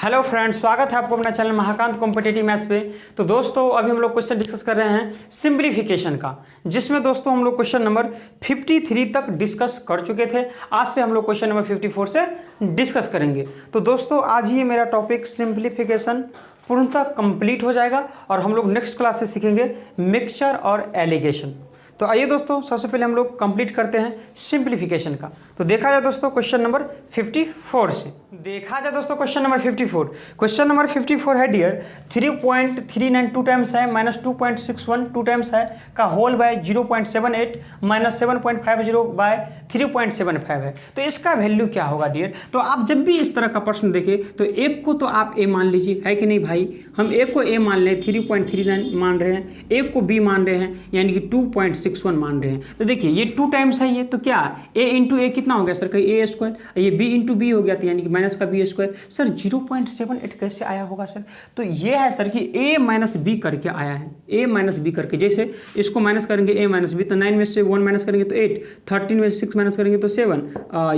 Hello friends, स्वागत है आपको अपना चैनल महाकांत कॉम्पिटिटिव मैथ्स पे। तो दोस्तों अभी हम लोग क्वेश्चन डिस्कस कर रहे हैं सिंप्लीफिकेशन का, जिसमें दोस्तों हम लोग क्वेश्चन नंबर 53 तक डिस्कस कर चुके थे। आज से हम लोग क्वेश्चन नंबर 54 से डिस्कस करेंगे। तो दोस्तों आज ये मेरा टॉपिक सिंप्लीफिकेशन पूर्णतः कंप्लीट हो जाएगा और हम लोग नेक्स्ट क्लास से सीखेंगे मिक्सचर और एलिगेशन। तो आइए दोस्तों सबसे पहले हम लोग कंप्लीट करते हैं सिंप्लीफिकेशन का। तो देखा जाए दोस्तों क्वेश्चन नंबर 54 से। देखा जाए दोस्तों क्वेश्चन नंबर 54। क्वेश्चन नंबर 54 है डियर 3.39 टू टाइम्स है माइनस 2.61 टू टाइम्स है का होल बाय 0.78 माइनस 7.50 बाय 3.75 है। तो इसका वैल्यू क्या होगा डियर? तो आप जब भी इस तरह का प्रश्न देखें तो एक को तो आप ए मान लीजिए, है कि नहीं भाई? हम एक को ए मान लें, 3.39 मान रहे हैं, एक को बी मान रहे हैं यानी कि 2.61 मान रहे हैं। तो देखिए ये 2 टाइम्स है, ये तो क्या a इंटू ए कितना हो गया सर? कहीं ए स्क्वायर, ये b इंटू बी हो गया तो यानी कि माइनस का बी स्क्वायर। सर 0.78 कैसे आया होगा सर? तो ये है सर कि a माइनस बी करके आया है, a माइनस बी करके। जैसे इसको माइनस करेंगे a माइनस बी तो 9 में से 1 माइनस करेंगे तो 8, 13 में से 6 माइनस करेंगे तो 7,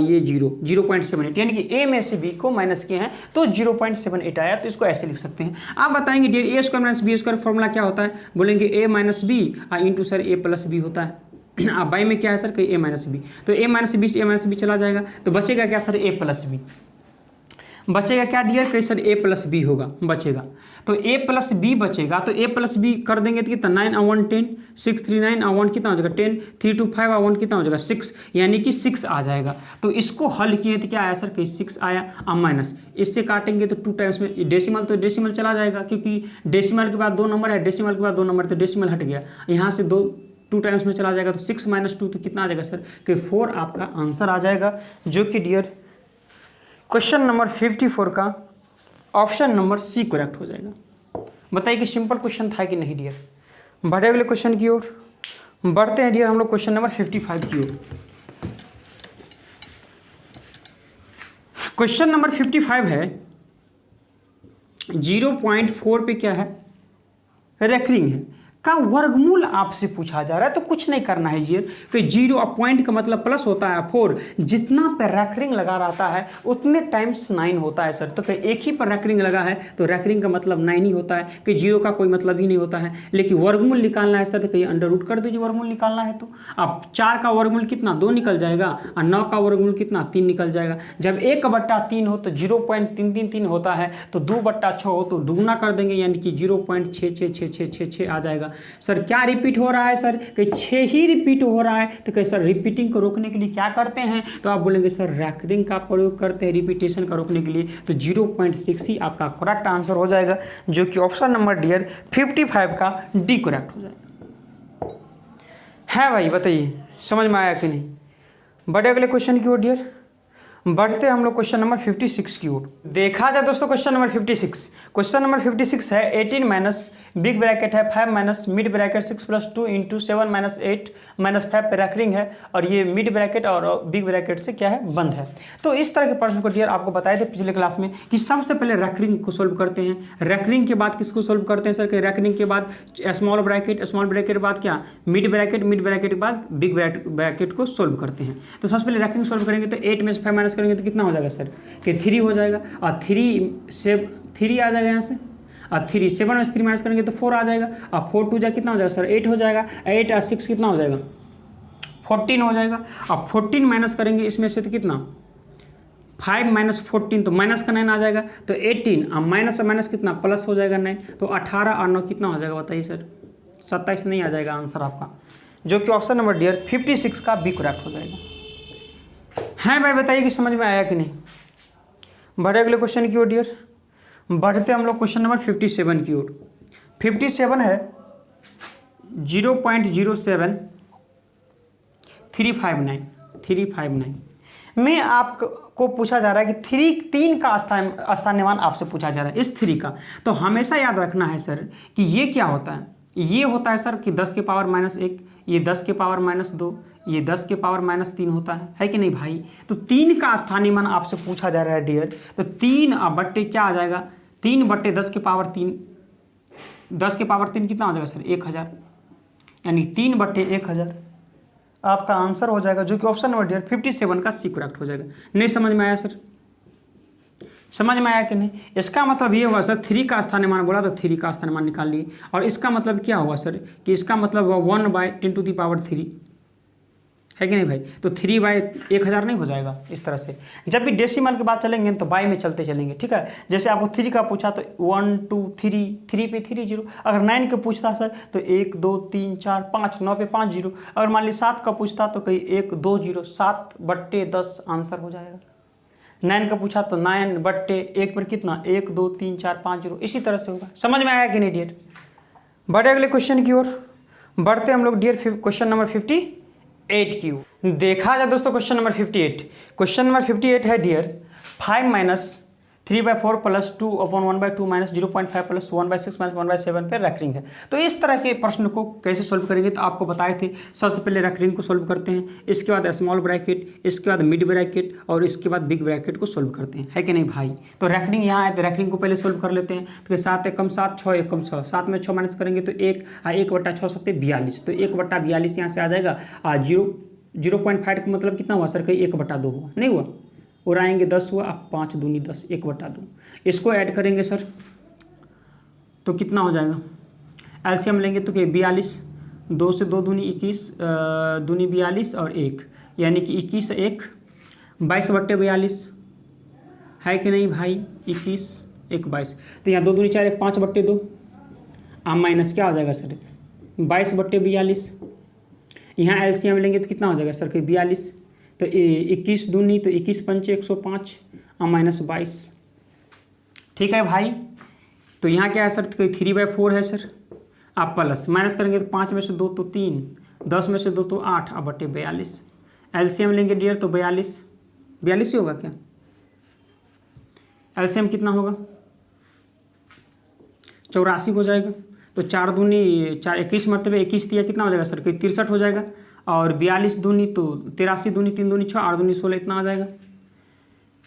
ये 0.78 यानी कि a में से b को माइनस किए हैं तो 0.78 आया। तो इसको ऐसे लिख सकते हैं। आप बताएंगे dear a square minus b square formula क्या होता है? बोलेंगे a minus b into sir a plus b होता है। अब बाई में क्या है सर? कहीं ए माइनस बी, तो ए माइनस बी से ए माइनस बी चला जाएगा तो बचेगा क्या सर? ए प्लस बी। बचेगा क्या डियर? कहीं सर ए प्लस बी होगा, बचेगा। तो ए प्लस बी बचेगा तो ए प्लस बी कर देंगे तो कितना? 9 और 1 10, 6 3 9 और 1 कितना हो जाएगा? 10, 3 2 5 और 1 कितना हो जाएगा? 6, यानी कि 6 आ जाएगा। तो इसको हल किए तो क्या आया सर? कहीं 6 आया। अब माइनस इससे काटेंगे तो 2 टाइम्स में डेसिमल, तो डेसिमल चला जाएगा क्योंकि डेसिमल के बाद 2 नंबर है, डेसिमल के बाद 2 नंबर तो डेसिमल हट गया। यहाँ से 2 टाइम्स में चला जाएगा तो 6 माइनस 2 तो कितना आ जाएगा सर? कि 4 आपका आंसर आ जाएगा, जो कि डियर क्वेश्चन नंबर 54 का ऑप्शन नंबर सी करेक्ट हो जाएगा। बताइए कि सिंपल क्वेश्चन था कि नहीं डियर? बढ़े अगले क्वेश्चन की ओर बढ़ते हैं डियर हम लोग क्वेश्चन नंबर 55 की ओर। क्वेश्चन नंबर 55 है 0.4 पे क्या है? रेकरिंग है का वर्गमूल आपसे पूछा जा रहा है। तो कुछ नहीं करना है ये कि 0 पॉइंट का मतलब प्लस होता है 4, जितना पर रैकरिंग लगा रहता है उतने टाइम्स 9 होता है सर। तो कहीं एक ही पर रैकरिंग लगा है तो रैकरिंग का मतलब 9 ही होता है, कि 0 का कोई मतलब ही नहीं होता है। लेकिन वर्गमूल निकालना है सर तो कहीं अंडर रूट कर दीजिए वर्गमूल निकालना है। तो अब 4 का वर्गमूल कितना? 2 निकल जाएगा और 9 का वर्गमूल कितना? 3 निकल जाएगा। जब 1/3 हो तो 0.333 होता है, तो 2/6 हो तो दुगना कर देंगे यानी कि 0.66666 आ जाएगा। सर क्या रिपीट हो रहा है सर? कि 6 ही रिपीट हो रहा है। तो कहीं सर रिपीटिंग को रोकने के लिए क्या करते हैं? तो आप बोलेंगे सर रैकरिंग का प्रयोग करते हैं रिपीटेशन का रोकने के लिए। तो 0.6 ही आपका करेक्ट आंसर हो जाएगा, जो कि ऑप्शन नंबर डियर 55 का डी करेक्ट हो जाएगा। है भाई बताइए समझ में आया कि नहीं? बड़े अगले क्वेश्चन की ओर डियर बढ़ते हैं हम लोग क्वेश्चन नंबर 56 की ओर। देखा जाए दोस्तों क्वेश्चन नंबर 56। क्वेश्चन नंबर 56 है 18 माइनस बिग ब्रैकेट है 5 minus mid bracket 6 plus 2 into 7 minus 8 minus 5 पे रैकरिंग है, और ये मिड ब्रैकेट और बिग ब्रैकेट से क्या है? बंद है। तो इस तरह के प्रश्न को डियर आपको बताए थे पिछले क्लास में कि सबसे पहले रैकरिंग को सोल्व करते हैं। रैकरिंग के बाद किसको सोल्व करते हैं सर? कि रैकरिंग के बाद स्मॉल ब्रैकेट के बाद क्या? मिड ब्रैकेट के बाद बिग ब्रैकेट को सोल्व करते हैं। तो सबसे पहले रैकरिंग सोल्व करेंगे तो 8 में से 5 माइनस करेंगे तो कितना हो जाएगा सर? कि 3 हो जाएगा, और 3 आ जाएगा यहाँ से, और 7 में से 3 माइनस करेंगे तो 4 आ जाएगा, और 4 2 कितना हो जाएगा सर? 8 हो जाएगा। 8 और 6 कितना हो जाएगा? 14 हो जाएगा। अब 14 माइनस करेंगे इसमें से तो कितना? 5 माइनस 14 तो माइनस का 9 आ जाएगा, तो 18 और माइनस कितना? प्लस हो जाएगा 9, तो 18 और 9 कितना हो जाएगा बताइए सर? 27 नहीं आ जाएगा आंसर आपका, जो कि ऑप्शन नंबर डियर 56 का बी करेक्ट हो जाएगा। हैं भाई बताइए कि समझ में आया कि नहीं? बढ़े अगले क्वेश्चन की ओर डियर बढ़ते हम लोग क्वेश्चन नंबर 57 की ओर। 57 है 0.07 359 में आपको पूछा जा रहा है कि 3 का स्थानीयमान आपसे पूछा जा रहा है इस 3 का। तो हमेशा याद रखना है सर कि ये क्या होता है? ये होता है सर कि 10 के पावर -1, ये 10 के पावर -2, ये 10 के पावर -3 होता है कि नहीं भाई? तो 3 का स्थानीयमान आपसे पूछा जा रहा है डियर। तो 3 बट्टे क्या आ जाएगा? 3 बट्टे 10 के पावर 3, 10 के पावर 3 कितना हो जाएगा सर? 1000, यानी 3 बट्टे 1000 आपका आंसर हो जाएगा, जो कि ऑप्शन नंबर डियर 57 का सी करेक्ट हो जाएगा। नहीं समझ में आया सर? समझ में आया कि नहीं? इसका मतलब ये हुआ सर 3 का स्थानीय मान बोला तो 3 का स्थानीय मान निकाल लिए। और इसका मतलब क्या हुआ सर कि इसका मतलब हुआ 1/10⁻³ है कि नहीं भाई? तो 3/1000 नहीं हो जाएगा इस तरह से। जब भी डेसिमल के बाद चलेंगे तो बाई में चलते चलेंगे, ठीक है। जैसे आपको 3 का पूछा तो 1 2 3, 3 पे 3 0। अगर 9 का पूछता सर तो 1 2 3 4 5, 9 पे 5 0। अगर मान ली 7 का पूछता तो कहीं 1 2 0, 7/10 आंसर हो जाएगा। 9 का पूछा तो 9/1 पर कितना 1 2 3 4 5 0। इसी तरह से होगा। समझ में आया कि नहीं डियर? बढ़े अगले क्वेश्चन की ओर बढ़ते हम लोग डियर। क्वेश्चन नंबर 58 की ओर देखा जाए दोस्तों। क्वेश्चन नंबर 58, क्वेश्चन नंबर 58 है डियर 5 - 3/4 + 2/1/2 - 0.5 + 1/6 - 1/7 पे रैकरिंग है। तो इस तरह के प्रश्न को कैसे सोल्व करेंगे तो आपको बताए थे। सबसे पहले रैकरिंग को सोल्व करते हैं, इसके बाद स्मॉल ब्रैकेट, इसके बाद मिड ब्रैकेट और इसके बाद बिग ब्रैकेट को सोल्व करते हैं, है कि नहीं भाई? तो रैकरिंग यहाँ है तो रैकरिंग को पहले सोल्व कर लेते हैं। तो 7 × 7 6 × 1 6, 7 में 6 माइनस करेंगे तो 1/6 7 42। तो 1/42 यहाँ से आ जाएगा। 0.5 का मतलब कितना हुआ सर? कहीं 1/2 हुआ, नहीं हुआ? और आएंगे 10 हुआ। अब 5 दूनी 10, 1/2। इसको ऐड करेंगे सर तो कितना हो जाएगा? एलसीएम लेंगे तो क्या 42, 2 से 2 दूनी 21, दूनी 42 और 1 यानी कि 21 1 22/42 है कि नहीं भाई? 21 1 22। तो यहाँ 2 दूनी 4 1 5/2 माइनस क्या हो जाएगा सर? 22/42। यहाँ एलसीएम लेंगे तो कितना हो जाएगा सर? कि 42। तो 21 दूनी तो 21 पंचे 105 माइनस 22। ठीक है भाई? तो यहाँ क्या है सर? कोई 3/4 है सर। आप प्लस माइनस करेंगे तो 5 में से 2 तो 3, 10 में से 2 तो 8 बटे 42। एलसीएम लेंगे डियर तो 42 ही होगा क्या? एलसीएम कितना होगा? 84 हो जाएगा। तो 4 दूनी 4 21 मरतबे 21 दिया कितना हो जाएगा सर? कोई 63 हो जाएगा। और 42 दूनी तो 83 दूनी 3 दूनी 6 8 दूनी 16 इतना आ जाएगा।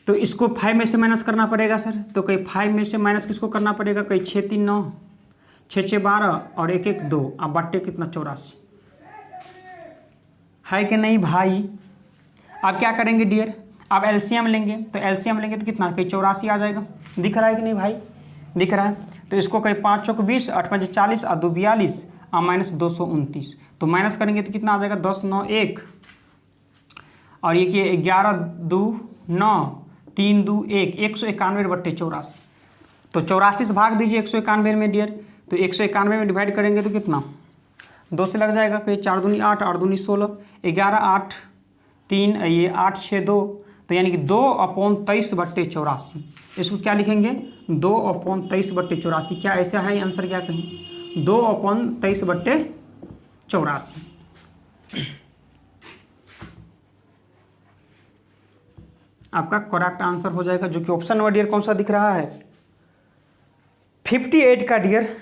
तो इसको 5 में से माइनस करना पड़ेगा सर। तो कहीं 5 में से माइनस किसको करना पड़ेगा? कहीं 6 3 9, 6 6 12 और 1 1 2। अब बट्टे कितना 84 है कि नहीं भाई? अब क्या करेंगे डियर? अब एलसीएम लेंगे तो एलसीएम लेंगे तो कितना? कहीं 84 आ जाएगा। दिख रहा है कि नहीं भाई? दिख रहा है। तो इसको कहीं 5 चौक 20, 8 5 40 और 2 42 और माइनस 229। तो माइनस करेंगे तो कितना आ जाएगा? 10 9 1 और ये कि 11 2 9 3 2 1 191/84। तो 84 से भाग दीजिए 191 में डियर। तो 191 में डिवाइड करेंगे तो कितना? 2 से लग जाएगा। कहीं 4 दूनी 8 8 दूनी 16 11 8 3 ये 8 6 2। तो यानी कि 2/23/84। इसको क्या लिखेंगे? 2/23/84। क्या ऐसा है आंसर? क्या कहें? 2/23/84 आपका करेक्ट आंसर हो जाएगा, जो कि ऑप्शन नंबर डियर कौन सा दिख रहा है? 58 का डियर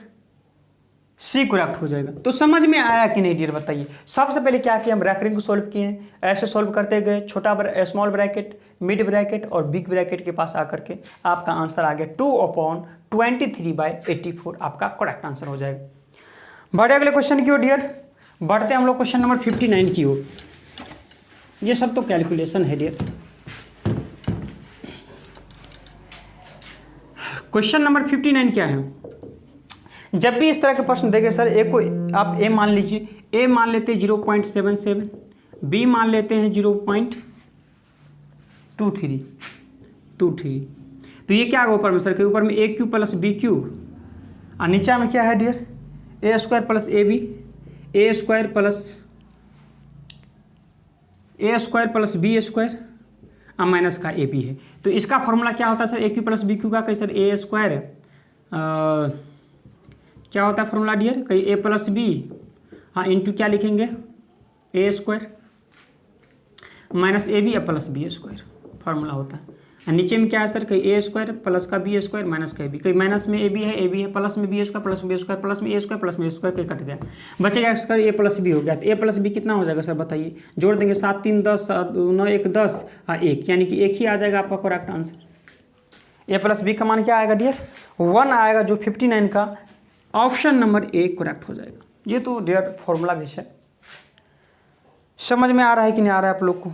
सी करेक्ट हो जाएगा। तो समझ में आया कि नहीं डियर बताइए? सबसे पहले क्या किया? हम रैकरिंग को सोल्व किए हैं। ऐसे सोल्व करते गए, स्मॉल ब्रैकेट, मिड ब्रैकेट और बिग ब्रैकेट के पास आकर के आपका आंसर आ गया 2/23/84 आपका करेक्ट आंसर हो जाएगा। बढ़े अगले क्वेश्चन की ओर डियर। बढ़ते हम लोग क्वेश्चन नंबर 59 की ओर। ये सब तो कैलकुलेशन है डियर। क्वेश्चन नंबर 59 क्या है? जब भी इस तरह के प्रश्न देंगे सर, ए को आप ए मान लीजिए। ए मान लेते हैं 0.77, बी मान लेते हैं 0.23। तो ये क्या होगा ऊपर में सर? के ऊपर में a cube plus b cube और नीचा में क्या है dear? A square plus a b, a square plus b square और माइनस का ए बी है। तो इसका फॉर्मूला क्या होता है सर? ए क्यू प्लस बी क्यू का कहीं सर ए स्क्वायर क्या होता है फॉर्मूला डियर? कहीं ए प्लस बी, हाँ, इंटू क्या लिखेंगे? A square minus a b plus b square formula होता है। और नीचे में क्या है सर? कहीं ए स्क्वायर प्लस का बी स्क्वायर माइनस का ए बी, कहीं माइनस में ए बी है प्लस में बी स्क्वायर प्लस में बी स्क्वायर प्लस में ए स्क्वायर प्लस में ए स्क्वायर, कहीं कट गया, बचेगा सर ए प्लस बी हो गया। तो ए प्लस बी कितना हो जाएगा सर बताइए? जोड़ देंगे 7 3 10 9 1 10 हाँ 1, यानी कि 1 ही आ जाएगा आपका करेक्ट आंसर। ए प्लस बी का मान क्या आएगा डियर? 1 आएगा, जो 59 का ऑप्शन नंबर ए करेक्ट हो जाएगा। ये तो डियर फॉर्मूला भी है। समझ में आ रहा है कि नहीं आ रहा है आप लोग को?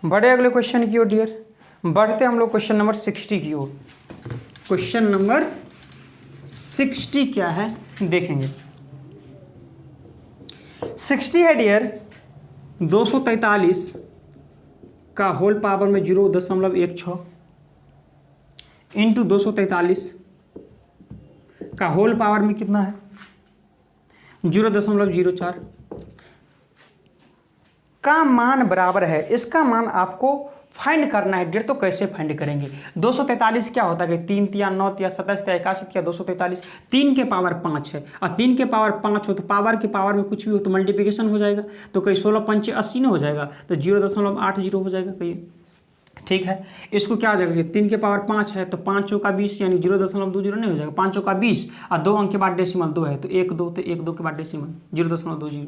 बढ़े अगले क्वेश्चन की ओर डियर। बढ़ते हम लोग क्वेश्चन नंबर 60 की ओर। क्वेश्चन नंबर 60 क्या है देखेंगे। 60 है डियर 243 का होल पावर में 0.16 इंटू 243 का होल पावर में कितना है 0.04 का मान बराबर है। इसका मान आपको फाइंड करना है डियर। तो कैसे फाइंड करेंगे? 243 क्या होता है कि 3 या 9 या 27 या 81 या 243 3 के पावर 5 है और 3 के पावर 5 हो तो पावर के पावर में कुछ भी हो तो मल्टीप्लिकेशन हो जाएगा। तो कहीं 16 पंचे 80 नहीं हो जाएगा तो 0.80 हो जाएगा कहीं। ठीक है, इसको क्या हो जाएगा 3 के पावर 5 है तो 5 चौका 20 यानी 0.20 नहीं हो जाएगा। 5 चौका 20 और 2 अंक के बाद डेसिमल 2 है तो 1 2 तो 1 2 के बाद डेसिमल 0.20।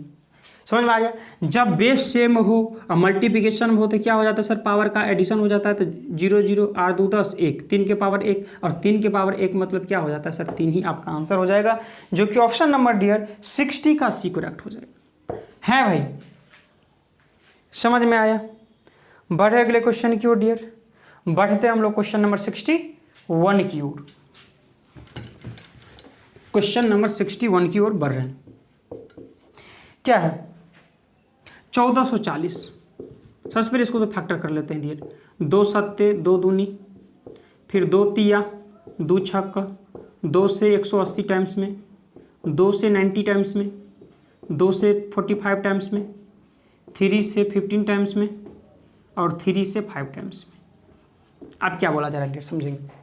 समझ में आ गया? जब बेस सेम हो और मल्टीप्लिकेशन हो तो क्या हो जाता है सर पावर का एडिशन हो जाता है। तो 0 0 8 2 10 1 3 के पावर 1 और 3 के पावर 1 मतलब क्या हो जाता है सर 3 ही आपका आंसर हो जाएगा, जो कि ऑप्शन नंबर डियर 60 का सी करेक्ट हो जाएगा। है भाई, समझ में आया? बढ़े अगले क्वेश्चन की ओर डियर। बढ़ते हम लोग क्वेश्चन नंबर 61 की ओर। क्वेश्चन नंबर 61 की ओर बढ़ रहे हैं। क्या है 1440। सबसे पहले इसको तो फैक्टर कर लेते हैं डियर। 2 सत्ते 2 दूनी फिर 2 तिया 2 छक्क 2 से 180 टाइम्स में 2 से 90 टाइम्स में 2 से 45 टाइम्स में 3 से 15 टाइम्स में और 3 से 5 टाइम्स में। अब क्या बोला जा रहा है डियर समझेंगे।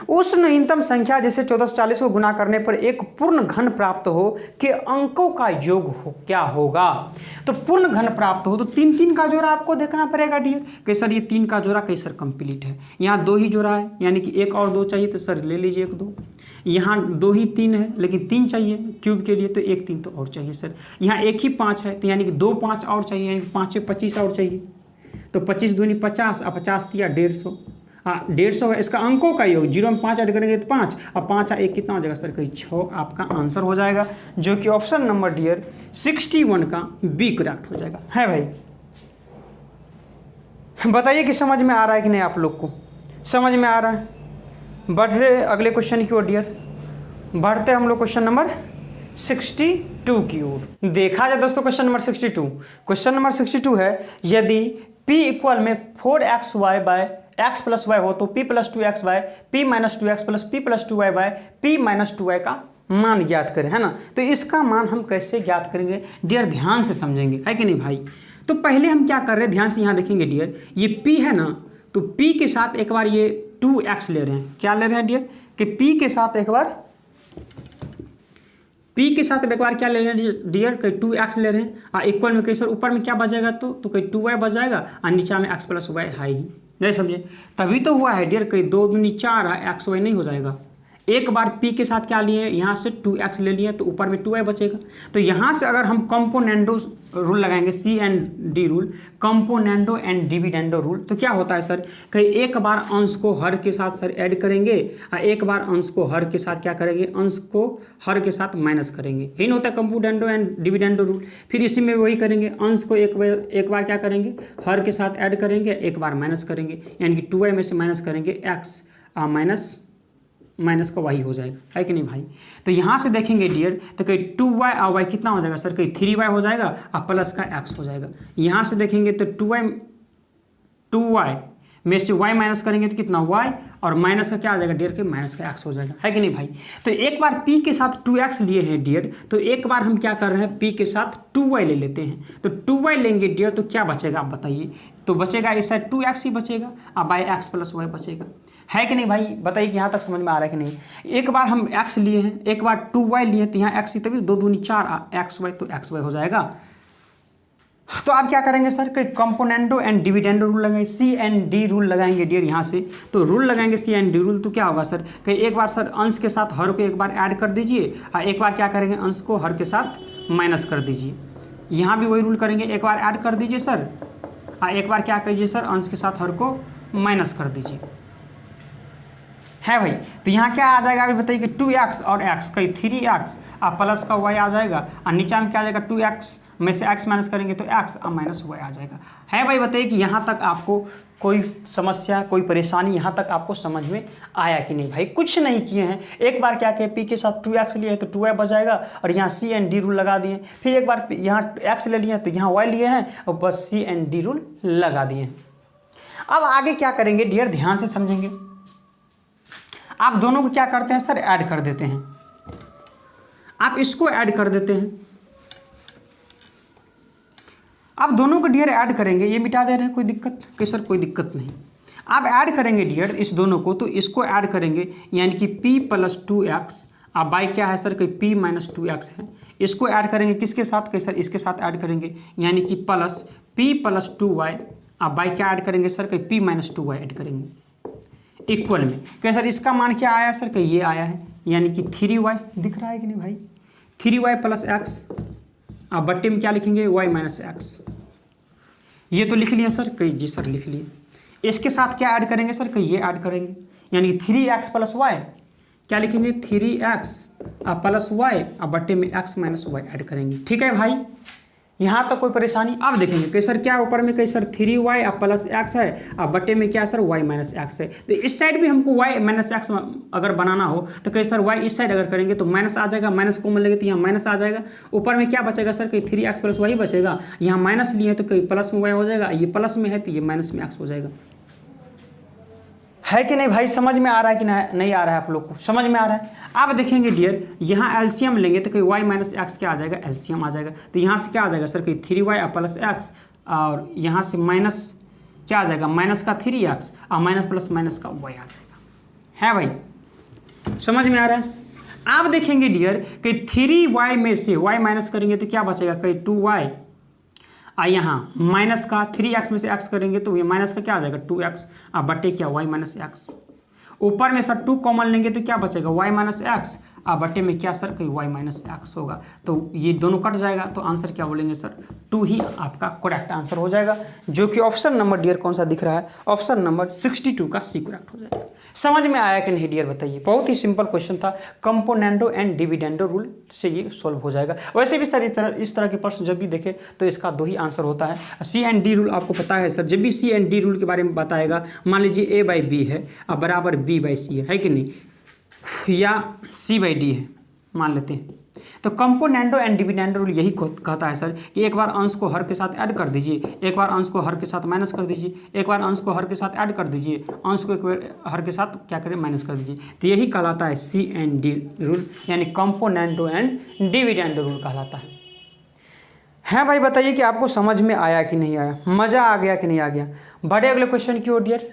उस न्यूनतम संख्या जिसे 1440 को गुना करने पर एक पूर्ण घन प्राप्त हो के अंकों का योग हो क्या होगा। तो पूर्ण घन प्राप्त हो तो 3 3 का जोड़ा आपको देखना पड़ेगा डियर कि सर ये 3 का जोड़ा कैसे कंप्लीट है। यहाँ 2 ही जोड़ा है यानी कि 1 और 2 चाहिए तो सर ले लीजिए 1 2। यहाँ 2 ही 3 है लेकिन 3 चाहिए क्यूब के लिए तो 1 3 तो और चाहिए सर। यहाँ 1 ही 5 है तो यानी कि 2 5 और चाहिए यानी कि 5 25 और चाहिए। तो 25 दूनी 50 और 50 दिया 150। हाँ 150 है इसका अंकों का योग। 0 में 5 ऐड करेंगे तो 5 और 5 1 कितना हो जाएगा सर कहीं 6 आपका आंसर हो जाएगा, जो कि ऑप्शन नंबर डियर 61 का बी करेक्ट हो जाएगा। है भाई, बताइए कि समझ में आ रहा है कि नहीं आप लोग को? समझ में आ रहा है? बढ़ रहे अगले क्वेश्चन की ओर डियर। बढ़ते हम लोग क्वेश्चन नंबर 62 की ओर। देखा जाए दोस्तों क्वेश्चन नंबर 62। क्वेश्चन नंबर 62 है यदि p इक्वल में 4xy bye x plus Y हो तो p plus 2x by p minus 2x plus p plus 2y by p minus 2y का मान ज्ञात करें, है ना। तो इसका मान हम कैसे ज्ञात करेंगे डियर, ध्यान से समझेंगे, है कि नहीं भाई। तो पहले हम क्या कर रहे हैं ध्यान से यहाँ देखेंगे डियर। ये p है ना तो p के साथ एक बार ये 2x ले रहे हैं। क्या ले रहे हैं डियर कि p के साथ एक बार क्या ले रहे हैं डियर कहीं 2x ले रहे हैं और इक्वल में कहीं सर ऊपर में क्या बचेगा तो कहीं 2y बच जाएगा और नीचा में x प्लस वाई है ही, नहीं समझे। तभी तो हुआ है डियर कहीं 2 दूनी 4 है x y नहीं हो जाएगा। एक बार p के साथ क्या लिए यहाँ से 2x ले लिए तो ऊपर में 2y बचेगा। तो यहाँ से अगर हम कंपोनेंडो रूल लगाएंगे C&D rule, componendo and dividendo rule, तो क्या होता है सर कहीं एक बार अंश को हर के साथ सर ऐड करेंगे और एक बार अंश को हर के साथ क्या करेंगे, अंश को हर के साथ माइनस करेंगे। यही होता है कंपोनेंडो एंड डिविडेंडो रूल। फिर इसी में वही करेंगे, अंश को एक बार क्या करेंगे हर के साथ ऐड करेंगे, एक बार माइनस करेंगे यानी कि 2y में से माइनस करेंगे x माइनस का y हो जाएगा, है कि नहीं भाई। तो यहाँ से देखेंगे डियर तो कहीं 2y और y कितना हो जाएगा सर कहीं 3y हो जाएगा और प्लस का x हो जाएगा। यहाँ से देखेंगे तो 2y में से y माइनस करेंगे तो कितना y और माइनस का क्या आ जाएगा डियर के माइनस का x हो जाएगा, है कि नहीं भाई। तो एक बार p के साथ 2x लिए हैं डियर तो एक बार हम क्या कर रहे हैं p के साथ 2y ले लेते हैं। तो 2y लेंगे डियर तो क्या बचेगा आप बताइए। तो बचेगा इस साइड 2x ही बचेगा और बाय x प्लस y बचेगा, है कि नहीं भाई। बताइए कि यहाँ तक समझ में आ रहा है कि नहीं। एक बार हम x लिए हैं एक बार 2y लिए तो यहाँ x ही तभी 2 दूनी 4 xy तो xy हो जाएगा। तो आप क्या करेंगे सर कि कंपोनेंडो एंड डिविडेंडो रूल लगाएंगे, C&D रूल लगाएंगे डियर। यहाँ से तो रूल लगाएंगे C&D रूल तो क्या होगा सर कि एक बार सर अंश के साथ हर को एक बार ऐड कर दीजिए और एक बार क्या करेंगे अंश को हर के साथ माइनस कर दीजिए। यहाँ भी वही रूल करेंगे, एक बार ऐड कर दीजिए सर और एक बार क्या कीजिए सर अंश के साथ हर को माइनस कर दीजिए, है भाई। तो यहाँ क्या आ जाएगा अभी बताइए कि 2x और x कहीं 3x और प्लस का y आ जाएगा और नीचे में क्या आ जाएगा 2x में से x माइनस करेंगे तो x और माइनस y आ जाएगा। है भाई, बताइए कि यहाँ तक आपको कोई समस्या, कोई परेशानी यहाँ तक आपको समझ में आया कि नहीं? भाई कुछ नहीं किए हैं। एक बार क्या किया, p के साथ 2x लिए तो 2y बचाएगा और यहाँ c एंड d रूल लगा दिए। फिर एक बार यहाँ x ले लिए तो यहाँ y लिए हैं और बस c एंड d रूल लगा दिए। अब आगे क्या करेंगे डियर, ध्यान से समझेंगे। आप दोनों को क्या करते हैं सर, ऐड कर देते हैं। आप इसको ऐड कर देते हैं। आप दोनों को डियर ऐड करेंगे, ये मिटा दे रहे हैं, कोई दिक्कत? कि सर कोई दिक्कत नहीं। आप ऐड करेंगे डियर इस दोनों को, तो इसको ऐड करेंगे यानी कि p प्लस 2x, अब बाई क्या है सर, कि p माइनस 2x है। इसको ऐड करेंगे किसके साथ, कि सर इसके साथ ऐड करेंगे यानी कि प्लस p प्लस 2y, अब बाई क्या ऐड करेंगे सर, कि p माइनस 2y ऐड करेंगे इक्वल में। कि सर इसका मान क्या आया सर, कि ये आया है यानी कि 3y। दिख रहा है कि नहीं भाई? 3y प्लस x, अब बट्टे में क्या लिखेंगे, y माइनस x। ये तो लिख लिया सर, कहीं जी सर लिख लिए। इसके साथ क्या ऐड करेंगे सर, कहीं ये ऐड करेंगे यानी 3x प्लस y, क्या लिखेंगे 3x प्लस y, अब बट्टे में x माइनस y ऐड करेंगे। ठीक है भाई, यहाँ तक कोई परेशानी? अब देखेंगे कि सर क्या ऊपर में, कि सर 3y प्लस x है, अब बट्टे में क्या सर y माइनस x है। तो इस साइड भी हमको y माइनस x अगर बनाना हो तो कहीं सर y इस साइड अगर करेंगे तो माइनस आ जाएगा, माइनस कॉमन लेंगे तो यहाँ माइनस आ जाएगा। ऊपर में क्या बचेगा सर, कहीं 3x प्लस y बचेगा। यहाँ माइनस लिए तो कहीं प्लस में y हो जाएगा, ये प्लस में है तो ये माइनस में x हो जाएगा। है कि नहीं भाई? समझ में आ रहा है कि नहीं आ रहा है? आप लोग को समझ में आ रहा है? आप देखेंगे डियर, यहाँ एलसीएम लेंगे तो कहीं y माइनस एक्स क्या आ जाएगा, एलसीएम आ जाएगा। तो यहाँ से क्या आ जाएगा सर, कहीं 3y प्लस एक्स, और यहाँ से माइनस क्या आ जाएगा, माइनस का 3x और माइनस प्लस माइनस का y आ जाएगा। है भाई, समझ में आ रहा है? आप देखेंगे डियर कि 3y में से y माइनस करेंगे तो क्या बचेगा, कहीं 2y, यहाँ माइनस का 3x में से x करेंगे तो ये माइनस का क्या आ जाएगा 2x, अब बटे क्या y माइनस एक्स। ऊपर में सर 2 कॉमन लेंगे तो क्या बचेगा y माइनस एक्स, अब बटे में क्या सर, कहीं y माइनस एक्स होगा। तो ये दोनों कट जाएगा तो आंसर क्या बोलेंगे सर, 2 ही आपका करेक्ट आंसर हो जाएगा, जो कि ऑप्शन नंबर डियर कौन सा दिख रहा है, ऑप्शन नंबर 62 का सी करेक्ट हो जाएगा। समझ में आया कि नहीं डियर बताइए? बहुत ही सिंपल क्वेश्चन था, कंपोनेंडो एंड डिविडेंडो रूल से ये सॉल्व हो जाएगा। वैसे भी सर इस तरह के प्रश्न जब भी देखे तो इसका 2 ही आंसर होता है। सी एंड डी रूल आपको पता है सर, जब भी सी एंड डी रूल के बारे में बताएगा, मान लीजिए ए बाई बी है अब बराबर बी बाई सी है कि नहीं, या सी बाई डी है मान लेते हैं, तो कंपोनेंडो एंड डिविडेंडो रूल यही कहता है सर कि एक बार अंश को हर के साथ ऐड कर दीजिए, एक बार अंश को हर के साथ माइनस कर दीजिए, एक बार अंश को हर के साथ ऐड कर दीजिए, अंश को एक बार हर के साथ क्या करें, माइनस कर दीजिए। तो यही कहलाता है सी एंड डी रूल, यानी कंपोनेंडो एंड डिविडेंडो रूल कहलाता है भाई, बताइए कि आपको समझ में आया कि नहीं आया, मज़ा आ गया कि नहीं आ गया? बढ़े अगले क्वेश्चन की ओर डियर,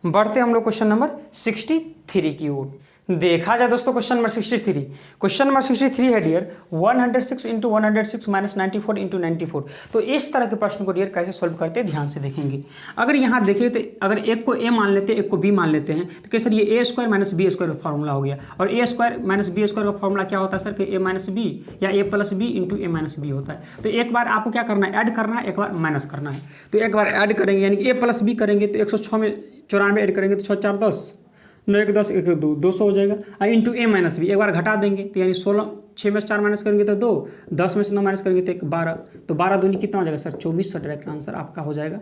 बढ़ते हम लोग क्वेश्चन नंबर 63 की ओर। देखा जाए दोस्तों क्वेश्चन नंबर 63, क्वेश्चन नंबर 63 है डियर 106 इंटू 106 माइनस 94 इंटू 94। तो इस तरह के प्रश्न को डियर कैसे सॉल्व करते हैं ध्यान से देखेंगे। अगर यहाँ देखें तो अगर एक को a मान लेते हैं, एक को b मान लेते हैं, तो कैसे ये a square minus b square का फॉर्मूला हो गया। और a square minus b square का फॉर्मूला क्या होता है सर, कि a माइनस बी या a plus b into a minus b होता है। तो एक बार आपको क्या करना है, ऐड करना है, एक बार माइनस करना है। तो एक बार ऐड करेंगे यानी कि a प्लस बी करेंगे तो 106 में 94 ऐड करेंगे तो 6 4 10, 9 1 10 1 2 200 हो जाएगा। और इंटू ए माइनस बी एक बार घटा देंगे तो यानी 16, 6 में से 4 माइनस करेंगे तो 2, 10 में से 9 माइनस करेंगे तो 1 12, तो 12 दूनी कितना हो जाएगा सर 24। सौ डायरेक्ट आंसर आपका हो जाएगा,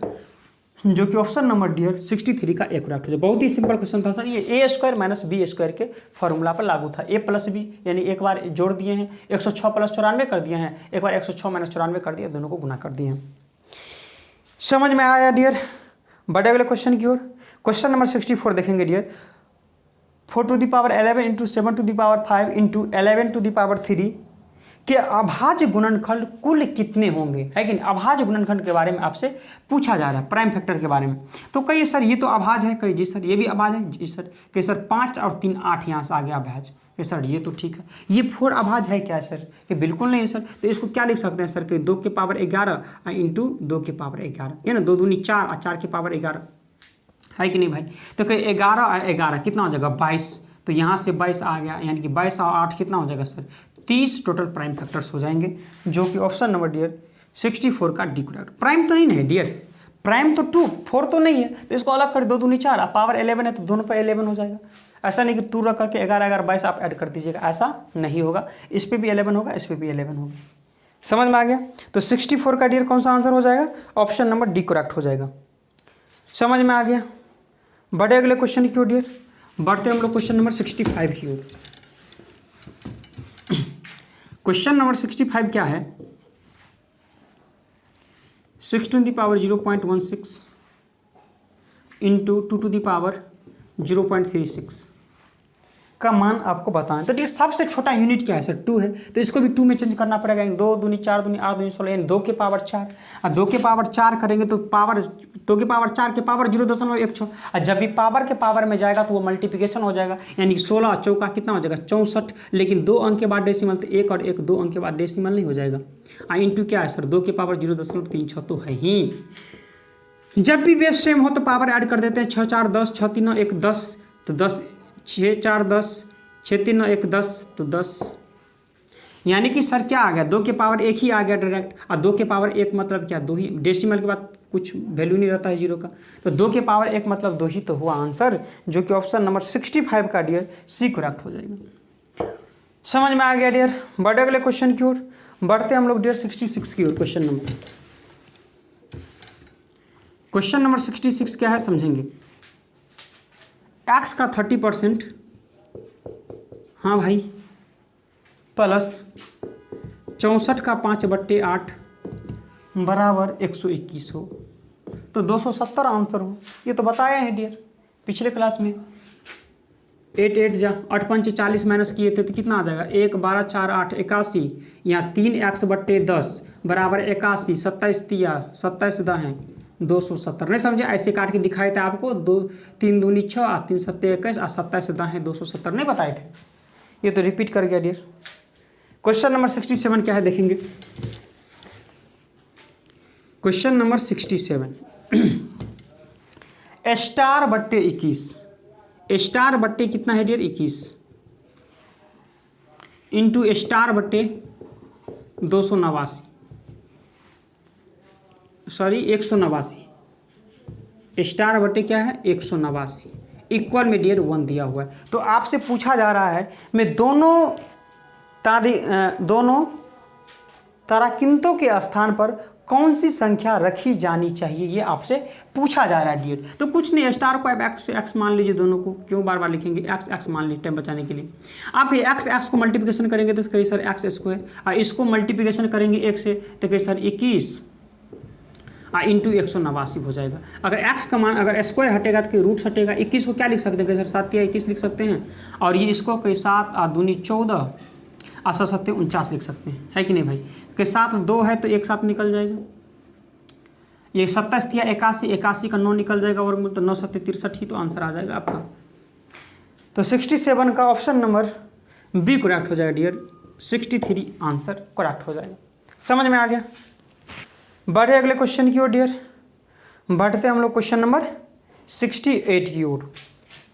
जो कि ऑप्शन नंबर डियर 63 का एक करेक्ट हो जाएगा। बहुत ही सिंपल क्वेश्चन था सर, ये ए स्क्वायर माइनस बी स्क्वायर के फॉर्मूला पर लागू था। ए प्लस बी यानी एक बार जोड़ दिए हैं, 106 प्लस 94 कर दिए हैं, एक बार 106 माइनस 94 कर दिया, दोनों को गुना कर दिए हैं। समझ में आया डियर? बढ़े अगले क्वेश्चन की ओर, क्वेश्चन नंबर 64 देखेंगे dear 4 to the power 11 into 7 to the power 5 into 11 to the power 3 के अभाज्य गुणनखंड कुल कितने होंगे, है कि नहीं? अभाज्य गुणनखंड के बारे में आपसे पूछा जा रहा है, प्राइम फैक्टर के बारे में। तो कहिए सर ये तो अभाज्य है, कहिए जी सर ये भी अभाज्य है, जी सर कहिए सर 5 और 3 8 यहाँ से आ गया अभाज्य, कि सर ये तो ठीक है। ये 4 अभाज्य है क्या सर, कि बिल्कुल नहीं है सर। तो इसको क्या लिख सकते हैं सर, कि 2 के पावर 11 इंटू 2 के पावर 11, है ना, 2 दूनी 4 और 4 के पावर 11, है कि नहीं भाई? तो कहीं 11 और 11 कितना हो जाएगा 22, तो यहाँ से 22 आ गया, यानी कि 22 और 8 कितना हो जाएगा सर 30 टोटल प्राइम फैक्टर्स हो जाएंगे, जो कि ऑप्शन नंबर डियर 64 का डी करेक्ट। प्राइम तो नहीं है डियर, प्राइम तो 2 4 तो नहीं है, तो इसको अलग कर 2 दूनी 4 और पावर 11 है तो दोनों पर 11 हो जाएगा। ऐसा नहीं कि 2 रख करके 11 11 22 आप ऐड कर दीजिएगा, ऐसा नहीं होगा। इस पर भी 11 होगा, इस पर भी 11 होगा, समझ में आ गया। तो 64 का डियर कौन सा आंसर हो जाएगा, ऑप्शन नंबर डी करेक्ट हो जाएगा। समझ में आ गया। बढ़े अगले क्वेश्चन की ओर डियर, बढ़ते हम लोग क्वेश्चन नंबर 65 की ओर। क्वेश्चन नंबर 65 क्या है, 6 to the power 0.16 into 2 to the power 0.36 का मान आपको बताएं। तो देखिए सबसे छोटा यूनिट क्या है सर, 2 है, तो इसको भी 2 में चेंज करना पड़ेगा। 2 दूनी 4 दूनी 8 दूनी 16 यानी 2 के पावर 4। और 2 के पावर 4 करेंगे तो पावर 2 के पावर 4 के पावर 0.16। और जब भी पावर के पावर में जाएगा तो वो मल्टीप्लिकेशन हो जाएगा, यानी 16 चौका कितना हो जाएगा 64। लेकिन 2 अंक के बाद डेसिमल, तो 1 और 1 2 अंक के बाद डेसिमल नहीं हो जाएगा। इंटू क्या है सर, 2 के पावर 0.36 तो है ही। जब भी बेस सेम हो तो पावर ऐड कर देते हैं। 6 4 10, 6 3 9 1 10, तो 10 6 4 10, 6 3 9 1 10, तो 10। यानी कि सर क्या आ गया, 2 के पावर 1 ही आ गया डायरेक्ट। और 2 के पावर 1 मतलब क्या, 2 ही। डेसिमल के बाद कुछ वैल्यू नहीं रहता है जीरो का, तो 2 के पावर 1 मतलब 2 ही तो हुआ आंसर, जो कि ऑप्शन नंबर 65 का डियर सी करेक्ट हो जाएगा। समझ में आ गया डियर। बढ़े अगले क्वेश्चन की ओर, बढ़ते हम लोग डियर 66 की ओर। क्वेश्चन नंबर 66 क्या है समझेंगे। एक्स का 30%, हाँ भाई, प्लस 64 का 5/8 बराबर 121 हो, तो 270 आंसर हो। ये तो बताया है डियर पिछले क्लास में। 8 8 जा 8 5 40 माइनस किए थे तो कितना आ जाएगा, 1 12 4 8 81। यहाँ 3x/10 बराबर 81, 27 तिया 27 दा है 270। नहीं समझे, ऐसे काट के दिखाए थे आपको। 2 3 दूनी 6 और 3 7 21 और 27 दा है 270, नहीं बताए थे। ये तो रिपीट कर गया डियर। क्वेश्चन नंबर 67 क्या है देखेंगे। क्वेश्चन नंबर 67 */21, स्टार बट्टे कितना है डियर 21 इंटू */289, सॉरी 189, स्टार बटे क्या है 189 इक्वल में डियर 1 दिया हुआ है। तो आपसे पूछा जा रहा है मैं दोनों ताराकिंतों के स्थान पर कौन सी संख्या रखी जानी चाहिए, ये आपसे पूछा जा रहा है डियर। तो कुछ नहीं, स्टार को आप x मान लीजिए, दोनों को क्यों बार बार लिखेंगे, x मान लीजिए टाइम बचाने के लिए। आप ये x को मल्टीप्लिकेशन करेंगे तो कहीं सर x², और इसको मल्टीप्लिकेशन करेंगे 1 से तो कहीं सर 21 इंटू 189 हो जाएगा। अगर x का मान अगर स्क्वायर हटेगा तो रूट हटेगा। 21 को क्या लिख सकते हैं सर, 7 या 21 लिख सकते हैं। और ये इसको कोई 7 और दूनी 14 और 7 7 49 लिख सकते हैं, है कि नहीं भाई। कि 7 2 है तो 1 7 निकल जाएगा। ये 27 या 81, 81 का 9 निकल जाएगा वर्गमूल, तो 9 7 63 ही तो आंसर आ जाएगा आपका। तो 67 का ऑप्शन नंबर बी करेक्ट हो जाएगा डियर। 63 आंसर करेक्ट हो जाएगा। समझ में आ गया। बढ़े अगले क्वेश्चन की ओर डियर, बढ़ते हम लोग क्वेश्चन नंबर 68 की ओर।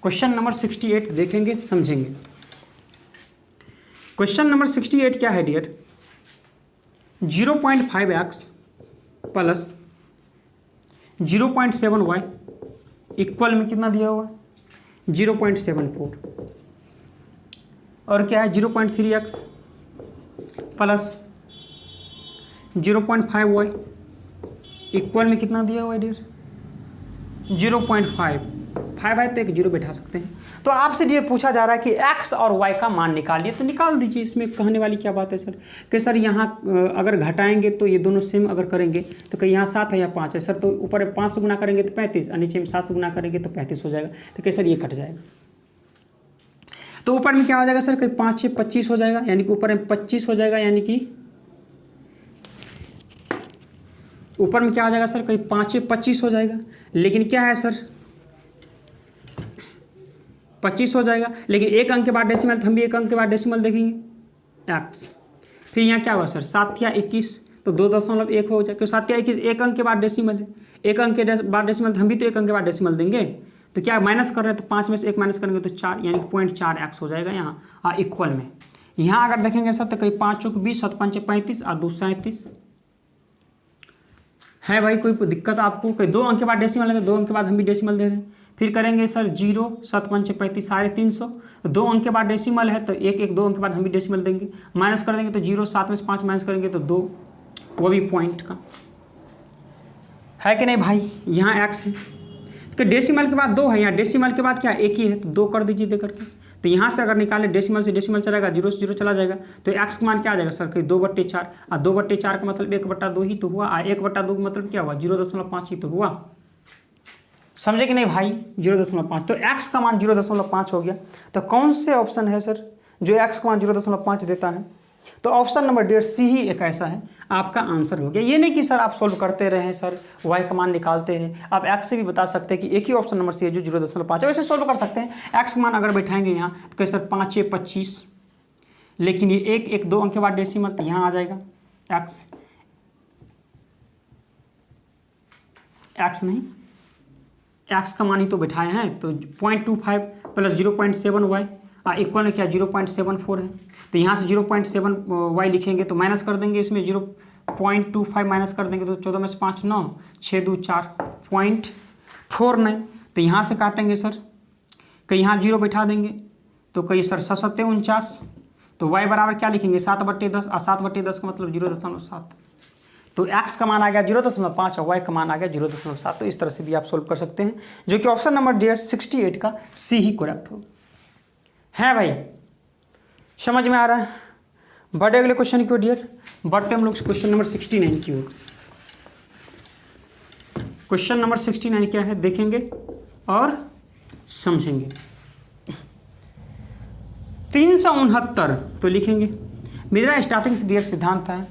क्वेश्चन नंबर 68 देखेंगे समझेंगे। क्वेश्चन नंबर 68 क्या है dear, 0.5x plus 0.7y equal में कितना दिया हुआ है 0.74, और क्या है 0.3x प्लस 0.5y इक्वल में कितना दिया हुआ है डियर 0.5 है तो एक 0 बैठा सकते हैं। तो आपसे ये पूछा जा रहा है कि x और y का मान निकालिए, तो निकाल दीजिए। इसमें कहने वाली क्या बात है सर, कि सर यहाँ अगर घटाएंगे तो ये दोनों सेम अगर करेंगे तो कहीं यहाँ 7 है या 5 है सर, तो ऊपर 5 से गुना करेंगे तो 35 और नीचे में 7 से गुना करेंगे तो 35 हो जाएगा। तो कहीं सर ये कट जाएगा, तो ऊपर में क्या हो जाएगा सर, कहीं 5 6 25 हो जाएगा, यानी कि ऊपर में 25 हो जाएगा, यानी कि ऊपर में क्या हो जाएगा सर, कहीं 5 6 25 हो जाएगा। लेकिन क्या है सर 25 हो जाएगा, लेकिन 1 अंक के बाद डेसिमल, तो हम भी 1 अंक के बाद डेसिमल देखेंगे x। फिर यहाँ क्या हुआ सर 7 या 21, तो 2.1 हो जाएगा, क्योंकि 7 या 21 1 अंक के बाद डेसिमल है। 1 अंक के बाद डेसिमल, तो हम भी तो 1 अंक के बाद डेसिमल देंगे। तो क्या माइनस कर रहे हैं, तो 5 में से 1 माइनस करेंगे तो 4, यानी 0.4x हो जाएगा यहाँ इक्वल में। यहाँ अगर देखेंगे सर तो कहीं 5 चौक 20, 7 5 35 और 2 37 है भाई। कोई दिक्कत आपको, कोई 2 अंक के बाद डेसिमल है तो 2 अंक के बाद हम भी डेसिमल दे रहे हैं। फिर करेंगे सर 0 7 5 35 350, 2 अंक के बाद डेसिमल है तो एक 2 अंक के बाद हम भी डेसिमल देंगे, माइनस कर देंगे तो 0, 7 में से 5 माइनस करेंगे तो 2, वो भी पॉइंट का है कि नहीं भाई। यहाँ एक्स है तो डेसिमल के बाद 2 है, यहाँ डेसिमल के बाद क्या एक ही है तो 2 कर दीजिए दे करके। तो यहाँ से अगर निकाले डेसिमल से डेसिमल चलेगा, 0 से 0 चला जाएगा, तो एक्स का मान क्या आ जाएगा सर कि 2/4, और 2/4 का मतलब 1/2 ही तो हुआ, और 1/2 का मतलब क्या हुआ 0.5 ही तो हुआ, समझे कि नहीं भाई 0.5। तो एक्स का मान 0.5 हो गया। तो कौन से ऑप्शन है सर जो एक्स का मान 0.5 देता है, तो ऑप्शन नंबर डेढ़ सी ही एक ऐसा है, आपका आंसर हो गया। ये नहीं कि सर आप सोल्व करते रहे सर वाई का मान निकालते रहे, आप एक्स से भी बता सकते हैं कि एक ही ऑप्शन नंबर सी है जो 0.5 है, वैसे सोल्व कर सकते हैं। एक्स का मान अगर बैठाएंगे यहाँ तो कैसे सर 5 × 25, लेकिन ये 1 2 अंक के बाद डेसिमल तो यहाँ आ जाएगा एक्स नहीं, एक्स का मान ही तो बैठाए हैं, तो 0.25 प्लस 0.7 वाई इक्वल में क्या 0.74 है, तो यहाँ से 0.7 वाई लिखेंगे तो माइनस कर देंगे, इसमें 0.25 माइनस कर देंगे तो 14 में से 5 9, 6 2 4 0.49, तो यहाँ से काटेंगे सर कहीं यहाँ 0 बैठा देंगे तो कहीं सर 7 49, तो वाई बराबर क्या लिखेंगे 7/10, और 7/10 का मतलब 0.7, तो एक्स का मान आ गया 0.5 और वाई का मान आ गया 0.7। तो इस तरह से भी आप सोल्व कर सकते हैं, जो कि ऑप्शन नंबर डेढ़ 68 का सी ही करेक्ट होगा। है भाई समझ में आ रहा है। बढ़े अगले क्वेश्चन की ओर डियर, बढ़ते हम लोग क्वेश्चन नंबर 69 की ओर। क्वेश्चन नंबर 69 क्या है देखेंगे और समझेंगे। 369 तो लिखेंगे। मेरा स्टार्टिंग से दिया सिद्धांत था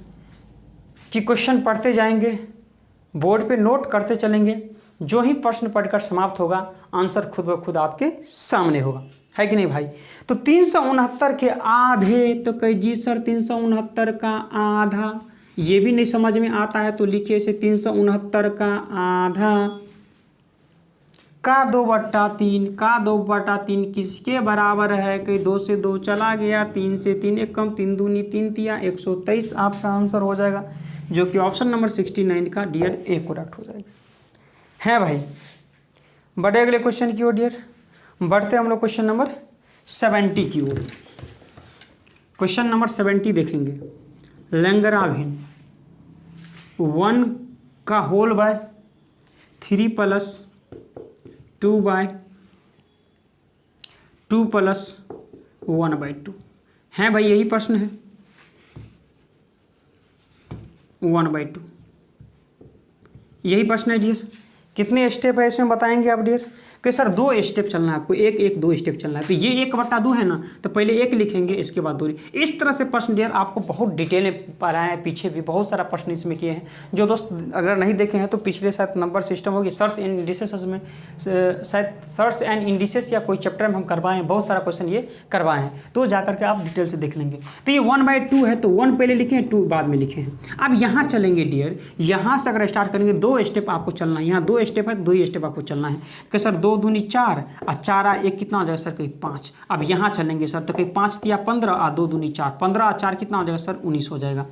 कि क्वेश्चन पढ़ते जाएंगे, बोर्ड पे नोट करते चलेंगे, जो ही प्रश्न पढ़कर समाप्त होगा आंसर खुद ब खुद आपके सामने होगा, है कि नहीं भाई। तो 369 के आधे, तो कहिए सर 369 का आधा, ये भी नहीं समझ में आता है तो लिखिए इसे 369 का आधा का 2/3, का 2/3 किसके बराबर है कि 2 से 2 चला गया, 3 से 3 एक कम, 3 दूनी 3 तिया 123 आपका आंसर हो जाएगा, जो कि ऑप्शन नंबर 69 का डियर ए करेक्ट हो जाएगा। है भाई बढ़े अगले क्वेश्चन की ओर डियर, बढ़ते हम लोग क्वेश्चन नंबर 70 की ओर। क्वेश्चन नंबर 70 देखेंगे। लैंग्राभिन्न 1 का होल बाय 3 + 2/2 + 1/2 है भाई, यही प्रश्न है 1/2, यही प्रश्न है डियर। कितने स्टेप है इसमें बताएंगे आप डियर कि सर 2 स्टेप चलना है आपको, 1 2 स्टेप चलना है, तो ये 1/2 है ना, तो पहले 1 लिखेंगे इसके बाद 2। इस तरह से प्रश्न डियर आपको बहुत डिटेल में पढ़ाए हैं, पीछे भी बहुत सारा प्रश्न इसमें किए हैं। जो दोस्त अगर नहीं देखे हैं तो पिछले शायद नंबर सिस्टम होगी सर्च एंड इंडिसेस में, शायद सर्च एंड इंडिसेस या कोई चैप्टर में हम करवाए हैं, बहुत सारा क्वेश्चन ये करवाए हैं, तो जाकर के आप डिटेल से देख लेंगे। तो ये 1/2 है तो 1 पहले लिखे हैं 2 बाद में लिखे हैं। अब यहाँ चलेंगे डियर, यहाँ से अगर स्टार्ट करेंगे 2 स्टेप आपको चलना है, यहाँ 2 स्टेप है, 2 ही स्टेप आपको चलना है कि सर 2 दूनी 4 और 4 1 कितना हो जाएगा सर कहीं 5। अब यहाँ चलेंगे सर तो कहीं 5 तिया 15 और 2 दूनी 4, 15 और 4 कितना हो जाएगा सर 19 हो जाएगा।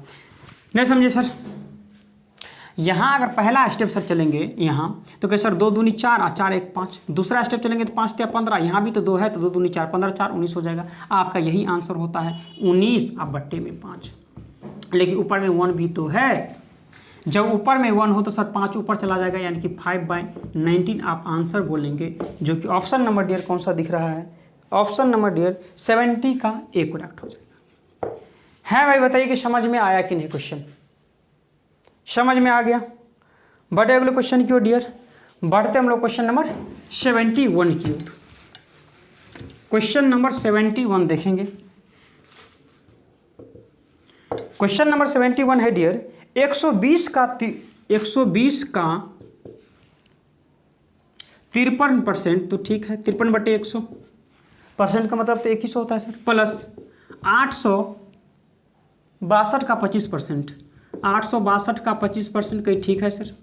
नहीं समझे सर। यहाँ अगर पहला स्टेप सर चलेंगे यहाँ तो कहीं सर 2 दूनी 4 और 4 1 5, दूसरा स्टेप चलेंगे तो 5 तिया 15, यहाँ भी तो 2 है तो 2 दूनी 4, 15 4 19 हो जाएगा। आपका यही आंसर होता है 19 अब बट्टे में 5, लेकिन ऊपर में 1 भी तो है। जब ऊपर में 1 हो तो सर 5 ऊपर चला जाएगा, यानी कि 5/19 आप आंसर बोलेंगे, जो कि ऑप्शन नंबर डियर कौन सा दिख रहा है, ऑप्शन नंबर डियर 70 का ए करेक्ट हो जाएगा। है भाई बताइए कि समझ में आया कि नहीं क्वेश्चन, समझ में आ गया। बढ़े अगले क्वेश्चन की ओर डियर, बढ़ते हम लोग क्वेश्चन नंबर 71 की ओर। क्वेश्चन नंबर 71 देखेंगे। क्वेश्चन नंबर 71 है डियर 120 का 53%, तो ठीक है 53/100% का मतलब तो 2100 होता है सर, प्लस 862 का 25%, 862 का 25% कहीं ठीक है सर,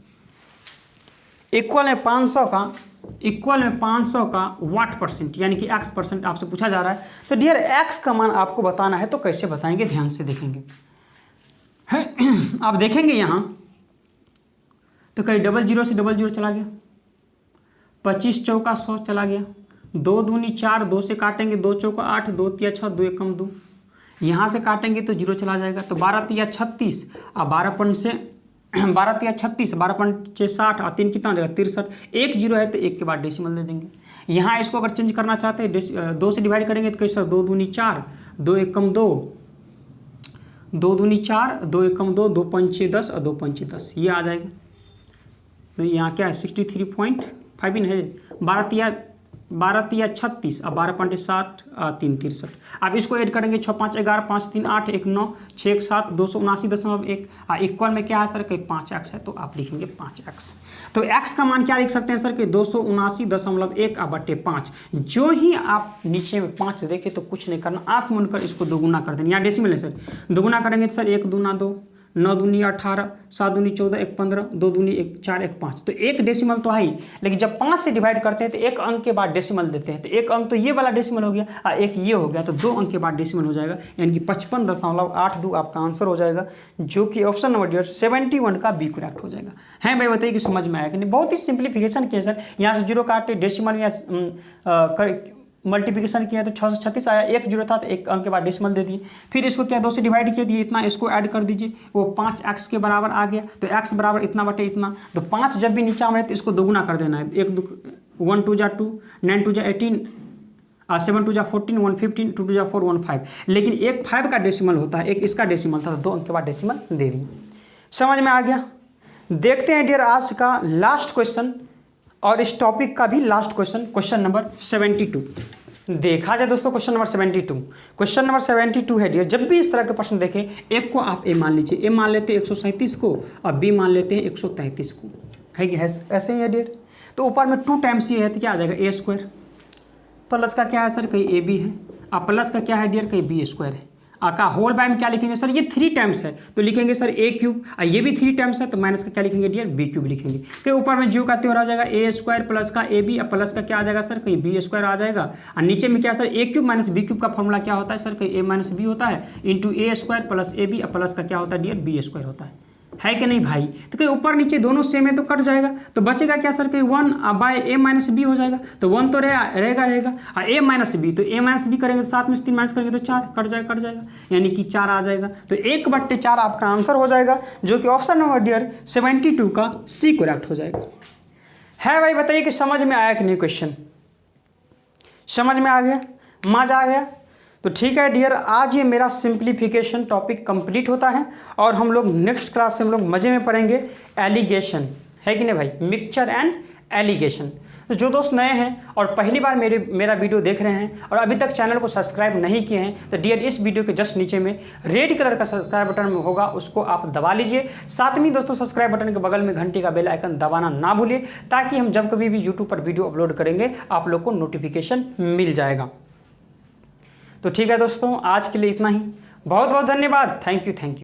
इक्वल में 500 का वाट परसेंट, यानी कि x परसेंट आपसे पूछा जा रहा है। तो डियर x का मान आपको बताना है, तो कैसे बताएंगे ध्यान से देखेंगे। आप देखेंगे यहाँ तो कहीं 00 से 00 चला गया, 25 चौका 100 चला गया, 2 दूनी 4, 2 से काटेंगे 2 चौका 8, 2 तिया 6, 2 एकम 2, यहाँ से काटेंगे तो 0 चला जाएगा। तो 12 तिया 36 और 12 पंच से 12 तिया 36, 12 पंच 60 और 3 कितना हो जाएगा 63। एक 0 है तो 1 के बाद डेसिमल दे देंगे। यहाँ इसको अगर चेंज करना चाहते हैं 2 से डिवाइड करेंगे तो कैसे 2 दूनी 4, 2 एकम 2, 2 दूनी 4, 2 एकम 2, 2 पंचे 10 और 2 पंचे 10, ये आ जाएगा। तो यहाँ क्या है 63.5 है। 12 तिया 36 और 12 पंटे 60 3 63। अब इसको ऐड करेंगे 6 5 11, 5 3 8, 1 9, 6 1 7, 279.1 इक्वल में क्या है सर कि 5x है, तो आप लिखेंगे 5x। तो x का मान क्या लिख सकते हैं सर कि 279.1/5। जो ही आप नीचे में 5 देखें तो कुछ नहीं करना, आँख मूंद कर इसको दोगुना कर देना। यहाँ डेसिमल है सर, दोगुना करेंगे तो सर 1 दूना 2, 9 दूनी 18, 7 दूनी 14, 1 15, 2 दूनी 1 4, 1 5। तो एक डेसिमल तो है ही, लेकिन जब 5 से डिवाइड करते हैं तो एक अंक के बाद डेसिमल देते हैं। तो एक अंक तो ये वाला डेसिमल हो गया और एक ये हो गया, तो 2 अंक के बाद डेसिमल हो जाएगा, यानी कि 55.82 आपका आंसर हो जाएगा, जो कि ऑप्शन नंबर डियर 71 का बी करेक्ट हो जाएगा। है भाई, बताइए कि समझ में आया कि नहीं? बहुत ही सिंप्लीफिकेशन किया सर। यहाँ से 0 काटे डेसिमल में मल्टीप्लिकेशन किया तो 6 से 36 आया, 1 0 था तो 1 अंक के बाद डेसिमल दे दिए। फिर इसको क्या 2 से डिवाइड किया दिए, इतना इसको ऐड कर दीजिए, वो 5x के बराबर आ गया। तो x बराबर इतना बटे इतना, तो 5 जब भी नीचे आए तो इसको दोगुना कर देना है। 1 2 जा 2, 9 2 जा 18, 7 2 जा 14, 1 15, 2 2 जा 4, 1 5। लेकिन एक 5 का डेसिमल होता है, एक इसका डेसिमल था, तो 2 अंक के बाद डेसिमल दे दिए। समझ में आ गया? देखते हैं डियर आज का लास्ट क्वेश्चन और इस टॉपिक का भी लास्ट क्वेश्चन, क्वेश्चन नंबर 72। देखा जाए दोस्तों क्वेश्चन नंबर 72। क्वेश्चन नंबर 72 है डियर, जब भी इस तरह के प्रश्न देखें, एक को आप ए मान लीजिए, ए मान लेते हैं 137 को और बी मान लेते हैं 133 को, है कि ऐसे ही है डियर। तो ऊपर में 2 टाइम्स ये है तो क्या आ जाएगा a², प्लस का क्या है सर कहीं ab है, और प्लस का क्या है डियर कहीं b² है। का होल बाय में क्या लिखेंगे सर, ये 3 टाइम्स है तो लिखेंगे सर a³ और ये भी 3 टाइम्स है तो माइनस का क्या लिखेंगे डियर b³ लिखेंगे। तो ऊपर में जो का त्योर आ जाएगा a² प्लस का ab और प्लस का क्या आ जाएगा सर कहीं b² आ जाएगा। और नीचे में क्या सर a³ माइनस b³ का फॉर्मूला क्या होता है सर कहीं a माइनस b होता है इंटू a² प्लस ab और प्लस का क्या होता है डियर b² होता है कि नहीं भाई? तो कहीं ऊपर नीचे दोनों सेम है तो कट जाएगा, तो बचेगा क्या सर कहीं 1 बाय a माइनस बी हो जाएगा। तो 1 तो रहेगा और a माइनस बी, तो a माइनस बी करेंगे तो 7 में से 3 माइनस करेंगे तो 4 कट जाएगा, यानी कि 4 आ जाएगा। तो 1/4 आपका आंसर हो जाएगा, जो कि ऑप्शन नंबर डियर 72 का सी करेक्ट हो जाएगा। है भाई, बताइए कि समझ में आया कि नहीं? क्वेश्चन समझ में आ गया, मजा आ गया? तो ठीक है डियर, आज ये मेरा सिंप्लीफिकेशन टॉपिक कंप्लीट होता है और हम लोग नेक्स्ट क्लास से हम लोग मज़े में पढ़ेंगे एलिगेशन, है कि नहीं भाई? Mixture and allegation. तो जो दोस्त नए हैं और पहली बार मेरा वीडियो देख रहे हैं और अभी तक चैनल को सब्सक्राइब नहीं किए हैं, तो डियर इस वीडियो के जस्ट नीचे में रेड कलर का सब्सक्राइब बटन में होगा, उसको आप दबा लीजिए। साथ में दोस्तों सब्सक्राइब बटन के बगल में घंटी का बेल आइकन दबाना ना भूलिए, ताकि हम जब कभी भी यूट्यूब पर वीडियो अपलोड करेंगे आप लोग को नोटिफिकेशन मिल जाएगा। तो ठीक है दोस्तों, आज के लिए इतना ही। बहुत बहुत धन्यवाद। Thank you.